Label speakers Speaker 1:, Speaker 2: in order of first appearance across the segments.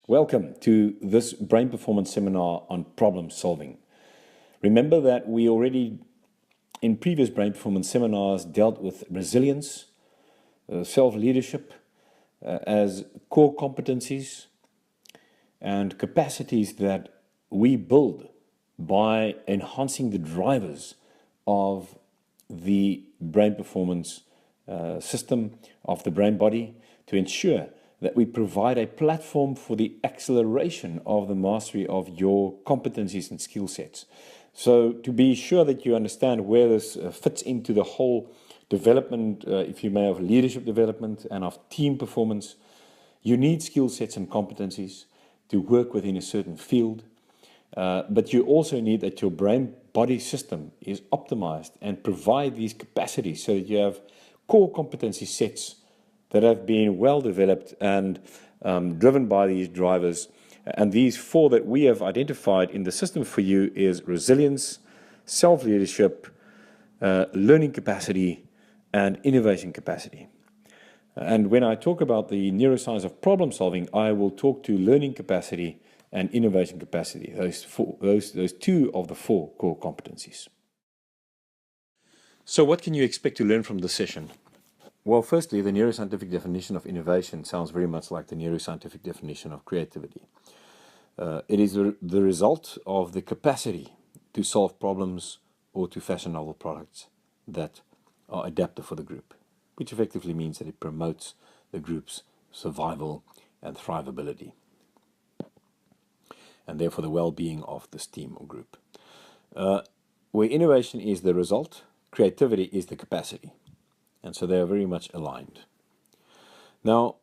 Speaker 1: Welcome to this brain performance seminar on problem solving. Remember that we already, in previous brain performance seminars, dealt with resilience, self-leadership as core competencies and capacities that we build by enhancing the drivers of the brain performance system of the brain body to ensure that we provide a platform for the acceleration of the mastery of your competencies and skill sets. So to be sure that you understand where this fits into the whole development, if you may, of leadership development and of team performance, you need skill sets and competencies to work within a certain field, but you also need that your brain-body system is optimized and provide these capacities so that you have core competency sets that have been well developed and driven by these drivers. And these four that we have identified in the system for you is resilience, self-leadership, learning capacity, and innovation capacity. And when I talk about the neuroscience of problem solving, I will talk to learning capacity and innovation capacity, those two of the four core competencies. So what can you expect to learn from this session? Well, firstly, the neuroscientific definition of innovation sounds very much like the neuroscientific definition of creativity. It is the result of the capacity to solve problems or to fashion novel products that are adaptive for the group, which effectively means that it promotes the group's survival and thrivability, and therefore the well-being of this team or group. Where innovation is the result, creativity is the capacity. And so they are very much aligned. Now,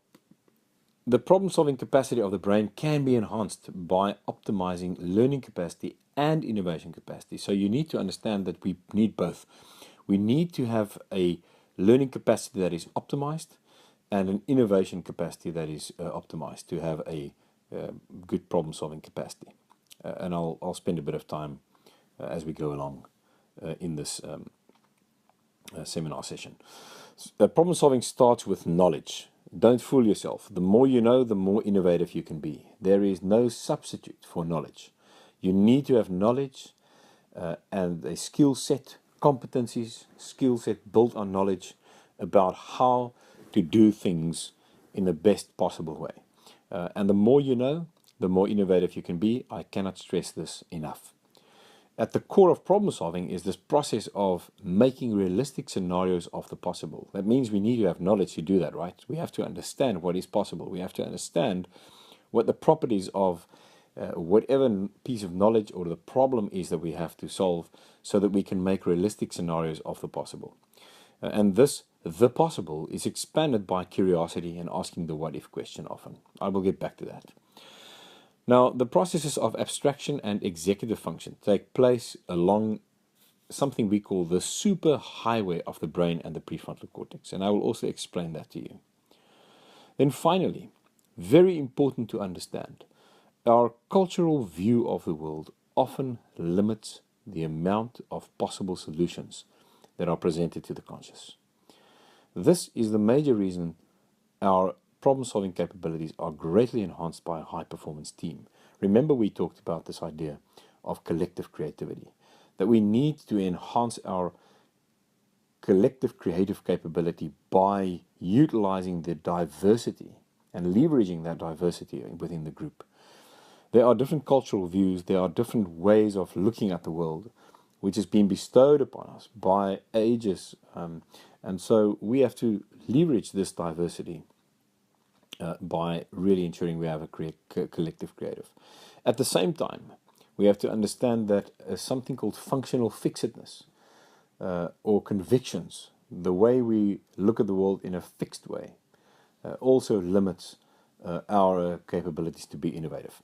Speaker 1: the problem-solving capacity of the brain can be enhanced by optimizing learning capacity and innovation capacity. So you need to understand that we need both. We need to have a learning capacity that is optimized and an innovation capacity that is optimized to have a good problem-solving capacity. And I'll spend a bit of time as we go along in this seminar session. Problem solving starts with knowledge. Don't fool yourself. The more you know, the more innovative you can be. There is no substitute for knowledge. You need to have knowledge and a skill set, competencies, skill set built on knowledge about how to do things in the best possible way. And the more you know, the more innovative you can be. I cannot stress this enough. At the core of problem solving is this process of making realistic scenarios of the possible. That means we need to have knowledge to do that, right? We have to understand what is possible. We have to understand what the properties of whatever piece of knowledge or the problem is that we have to solve so that we can make realistic scenarios of the possible. And the possible, is expanded by curiosity and asking the what if question often. I will get back to that. Now, the processes of abstraction and executive function take place along something we call the superhighway of the brain and the prefrontal cortex, and I will also explain that to you. Then finally, very important to understand, our cultural view of the world often limits the amount of possible solutions that are presented to the conscious. This is the major reason our problem-solving capabilities are greatly enhanced by a high-performance team. Remember, we talked about this idea of collective creativity, that we need to enhance our collective creative capability by utilizing the diversity and leveraging that diversity within the group. There are different cultural views, there are different ways of looking at the world, which has been bestowed upon us by ages, and so we have to leverage this diversity by really ensuring we have a collective creative. At the same time, we have to understand that something called functional fixedness or convictions, the way we look at the world in a fixed way, also limits our capabilities to be innovative.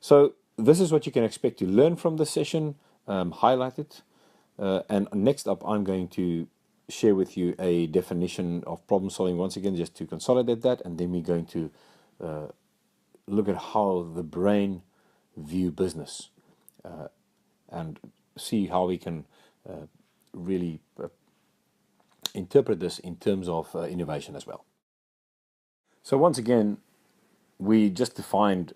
Speaker 1: So this is what you can expect to learn from this session, highlighted. And next up, I'm going to share with you a definition of problem solving once again, just to consolidate that, and then we're going to look at how the brain view business and see how we can really interpret this in terms of innovation as well. So once again, we just defined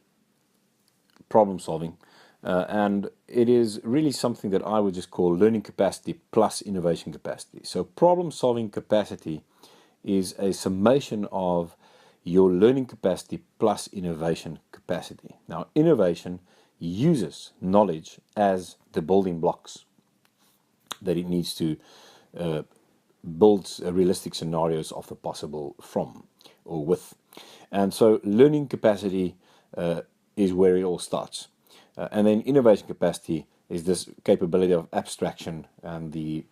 Speaker 1: problem solving. And it is really something that I would just call learning capacity plus innovation capacity. So problem solving capacity is a summation of your learning capacity plus innovation capacity. Now, innovation uses knowledge as the building blocks that it needs to build realistic scenarios of the possible from or with. And so learning capacity is where it all starts. And then innovation capacity is this capability of abstraction and the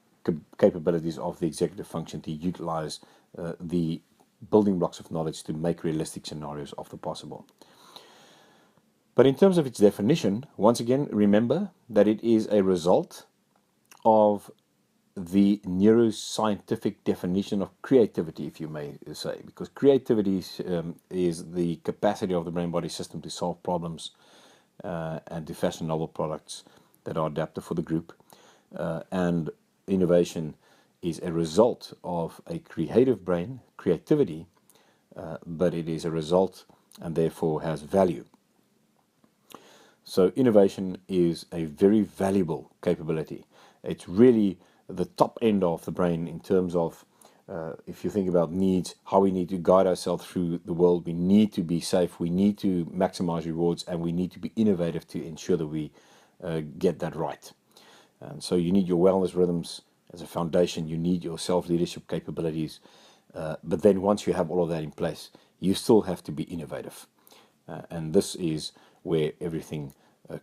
Speaker 1: capabilities of the executive function to utilize the building blocks of knowledge to make realistic scenarios of the possible. But in terms of its definition, once again, remember that it is a result of the neuroscientific definition of creativity, if you may say, because creativity is the capacity of the brain-body system to solve problems and to fashion novel products that are adaptive for the group. And innovation is a result of a creative brain, creativity, but it is a result and therefore has value. So innovation is a very valuable capability. It's really the top end of the brain in terms of, if you think about needs, how we need to guide ourselves through the world. We need to be safe, we need to maximize rewards, and we need to be innovative to ensure that we get that right. And so you need your wellness rhythms as a foundation, you need your self-leadership capabilities, but then once you have all of that in place, you still have to be innovative. And this is where everything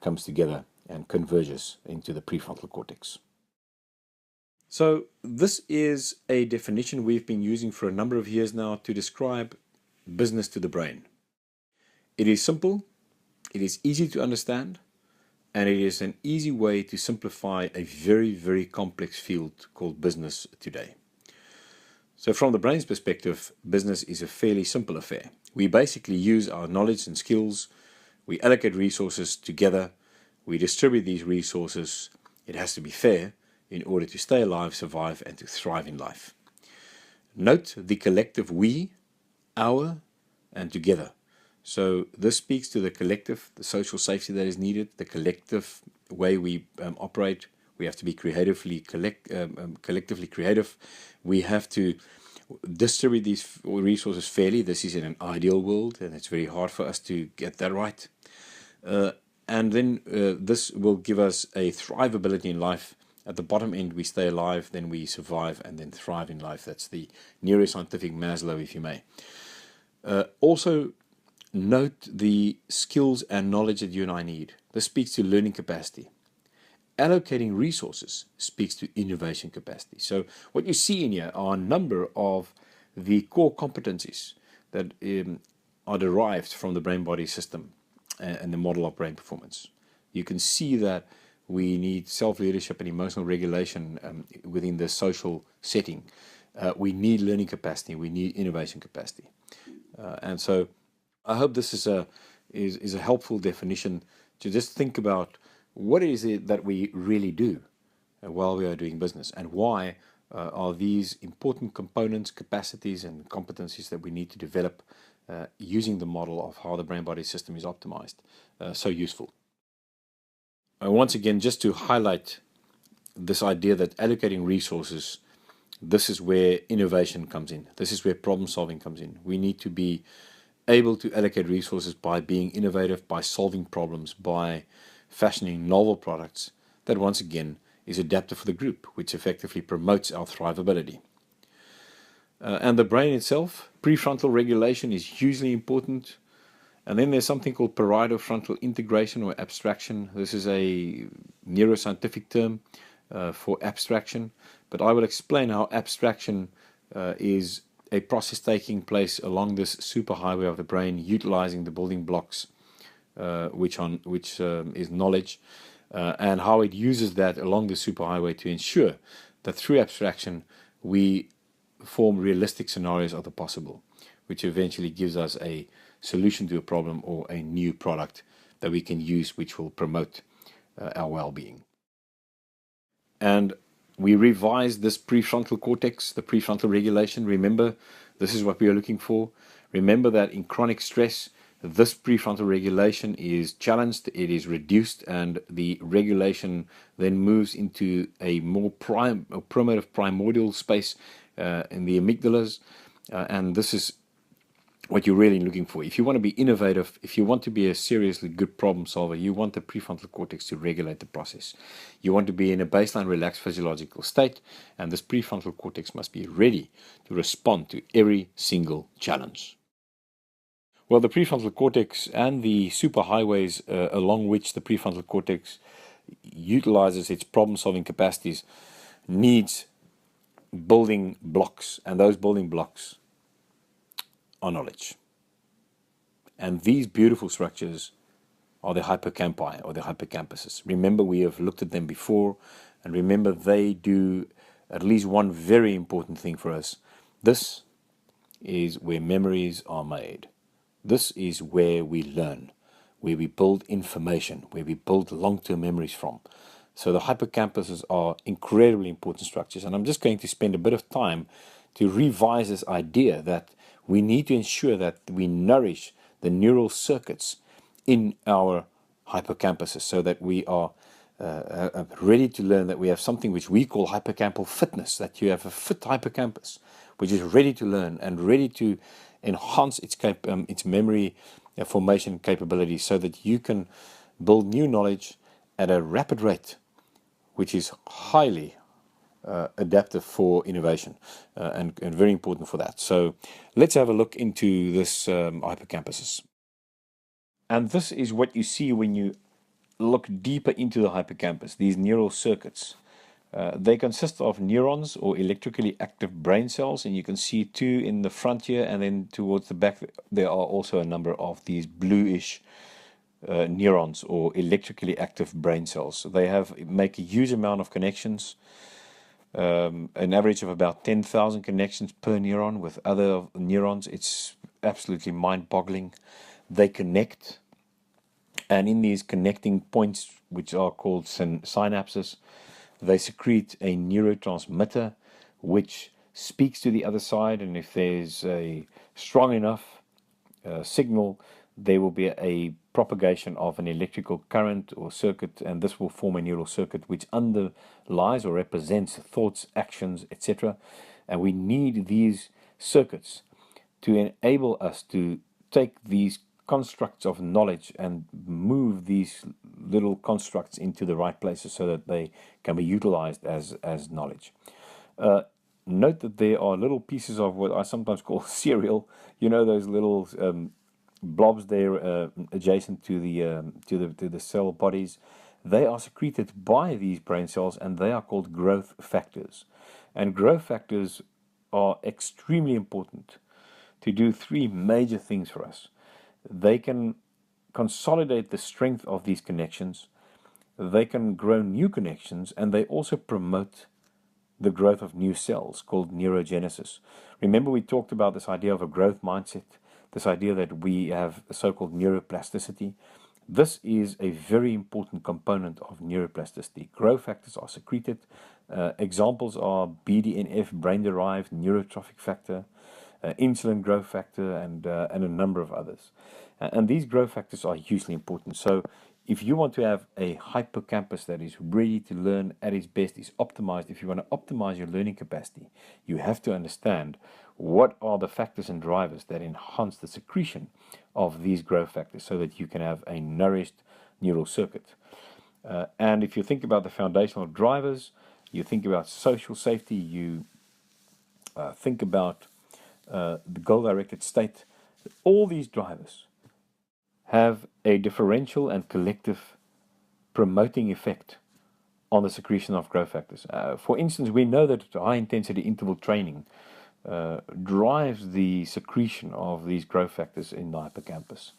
Speaker 1: comes together and converges into the prefrontal cortex. So this is a definition we've been using for a number of years now to describe business to the brain. It is simple, it is easy to understand, and it is an easy way to simplify a very, very complex field called business today. So from the brain's perspective, business is a fairly simple affair. We basically use our knowledge and skills, we allocate resources together, we distribute these resources. It has to be fair in order to stay alive, survive, and to thrive in life. Note the collective we, our, and together. So this speaks to the collective, the social safety that is needed, the collective way we operate. We have to be collectively creative. We have to distribute these resources fairly. This is in an ideal world, and it's very hard for us to get that right. And then this will give us a thrivability in life. At the bottom end, we stay alive, then we survive, and then thrive in life. That's the neuroscientific Maslow, if you may. Also, note the skills and knowledge that you and I need. This speaks to learning capacity. Allocating resources speaks to innovation capacity. So what you see in here are a number of the core competencies that are derived from the brain-body system and the model of brain performance. You can see that we need self-leadership and emotional regulation within the social setting. We need learning capacity. We need innovation capacity. And so I hope this is a helpful definition to just think about what is it that we really do while we are doing business, and why are these important components, capacities, and competencies that we need to develop using the model of how the brain-body system is optimized so useful. Once again, just to highlight this idea that allocating resources, this is where innovation comes in. This is where problem solving comes in. We need to be able to allocate resources by being innovative, by solving problems, by fashioning novel products that once again is adaptive for the group, which effectively promotes our thrivability. And the brain itself, prefrontal regulation is hugely important. And then there's something called parieto-frontal integration or abstraction. This is a neuroscientific term for abstraction, but I will explain how abstraction is a process taking place along this superhighway of the brain, utilizing the building blocks, which is knowledge, and how it uses that along the superhighway to ensure that through abstraction we form realistic scenarios of the possible, which eventually gives us a solution to a problem or a new product that we can use, which will promote our well-being. And we revise this prefrontal cortex, the prefrontal regulation. Remember, this is what we are looking for. Remember that in chronic stress, this prefrontal regulation is challenged, it is reduced, and the regulation then moves into a more primitive primordial space in the amygdalas, and this is what you're really looking for. If you want to be innovative, if you want to be a seriously good problem solver, you want the prefrontal cortex to regulate the process. You want to be in a baseline relaxed physiological state, and this prefrontal cortex must be ready to respond to every single challenge. Well, the prefrontal cortex and the superhighways along which the prefrontal cortex utilizes its problem-solving capacities needs building blocks, and those building blocks are knowledge. And these beautiful structures are the hippocampi or the hippocampuses. Remember, we have looked at them before, and remember they do at least one very important thing for us. This is where memories are made. This is where we learn, where we build information, where we build long-term memories from. So the hippocampuses are incredibly important structures, and I'm just going to spend a bit of time to revise this idea that we need to ensure that we nourish the neural circuits in our hippocampuses so that we are ready to learn, that we have something which we call hippocampal fitness, that you have a fit hippocampus which is ready to learn and ready to enhance its memory formation capabilities so that you can build new knowledge at a rapid rate, which is highly adaptive for innovation and very important for that. So let's have a look into this hippocampuses. And this is what you see when you look deeper into the hippocampus, these neural circuits. They consist of neurons or electrically active brain cells, and you can see two in the front here, and then towards the back there are also a number of these bluish neurons or electrically active brain cells. They make a huge amount of connections, an average of about 10,000 connections per neuron with other neurons. It's absolutely mind-boggling. They connect, and in these connecting points, which are called synapses, they secrete a neurotransmitter which speaks to the other side, and if there's a strong enough signal, there will be a propagation of an electrical current or circuit, and this will form a neural circuit which underlies or represents thoughts, actions, etc. And we need these circuits to enable us to take these constructs of knowledge and move these little constructs into the right places so that they can be utilized as knowledge. Note that there are little pieces of what I sometimes call cereal. You know, those little blobs there adjacent to the cell bodies. They are secreted by these brain cells, and they are called growth factors. And growth factors are extremely important to do three major things for us. They can consolidate the strength of these connections, they can grow new connections, and they also promote the growth of new cells called neurogenesis. Remember, we talked about this idea of a growth mindset, this idea that we have a so-called neuroplasticity. This is a very important component of neuroplasticity. Growth factors are secreted. Examples are BDNF, brain-derived neurotrophic factor, insulin growth factor, and a number of others. And these growth factors are hugely important. So if you want to have a hippocampus that is ready to learn at its best, is optimized, if you want to optimize your learning capacity, you have to understand what are the factors and drivers that enhance the secretion of these growth factors so that you can have a nourished neural circuit. And if you think about the foundational drivers, you think about social safety, you think about the goal-directed state. All these drivers have a differential and collective promoting effect on the secretion of growth factors. For instance, we know that high-intensity interval training drives the secretion of these growth factors in the hippocampus.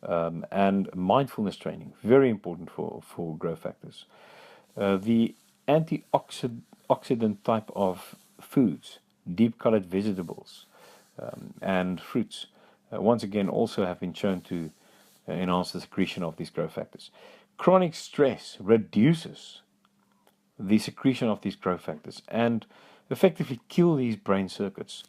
Speaker 1: And mindfulness training, very important for growth factors. The antioxidant type of foods, deep-colored vegetables and fruits, once again also have been shown to enhance the secretion of these growth factors. Chronic stress reduces the secretion of these growth factors and effectively kill these brain circuits.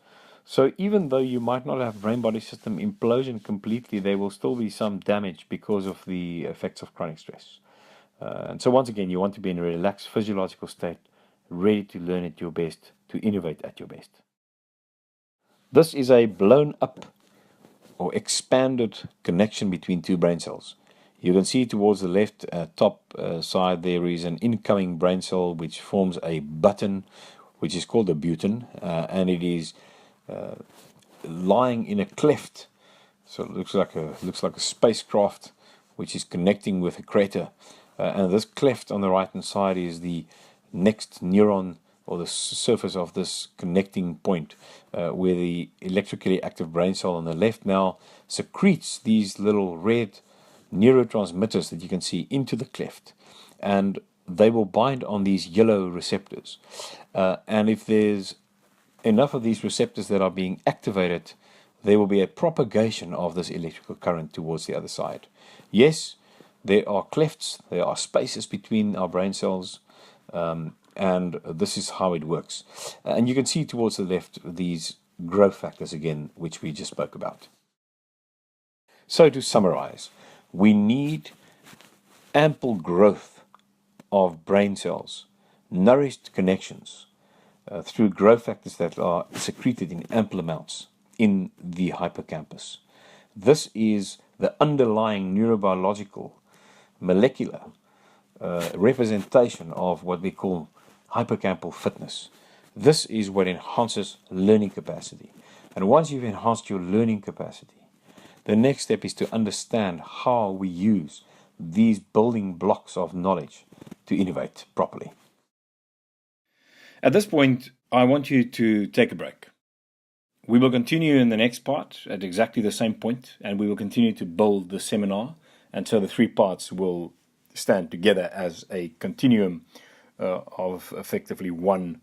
Speaker 1: So even though you might not have brain-body system implosion completely, there will still be some damage because of the effects of chronic stress. And so once again, you want to be in a relaxed physiological state, ready to learn at your best, to innovate at your best. This is a blown up or expanded connection between two brain cells. You can see towards the left top side there is an incoming brain cell which forms a button which is called a button, and it is lying in a cleft. So it looks like a spacecraft which is connecting with a crater. And this cleft on the right hand side is the next neuron, or the surface of this connecting point, where the electrically active brain cell on the left now secretes these little red neurotransmitters that you can see into the cleft, and they will bind on these yellow receptors. And if there's enough of these receptors that are being activated, there will be a propagation of this electrical current towards the other side. Yes, there are clefts, there are spaces between our brain cells, and this is how it works. And you can see towards the left these growth factors again, which we just spoke about. So to summarize, we need ample growth of brain cells, nourished connections, through growth factors that are secreted in ample amounts in the hippocampus. This is the underlying neurobiological, molecular representation of what we call hippocampal fitness. This is what enhances learning capacity. And once you've enhanced your learning capacity, the next step is to understand how we use these building blocks of knowledge to innovate properly. At this point, I want you to take a break. We will continue in the next part at exactly the same point, and we will continue to build the seminar, and so the three parts will stand together as a continuum of effectively one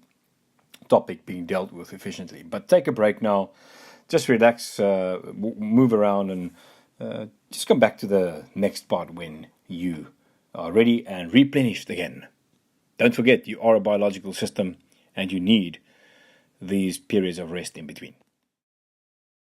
Speaker 1: topic being dealt with efficiently. But take a break now, just relax, move around, and just come back to the next part when you are ready and replenished again. Don't forget, you are a biological system, and you need these periods of rest in between.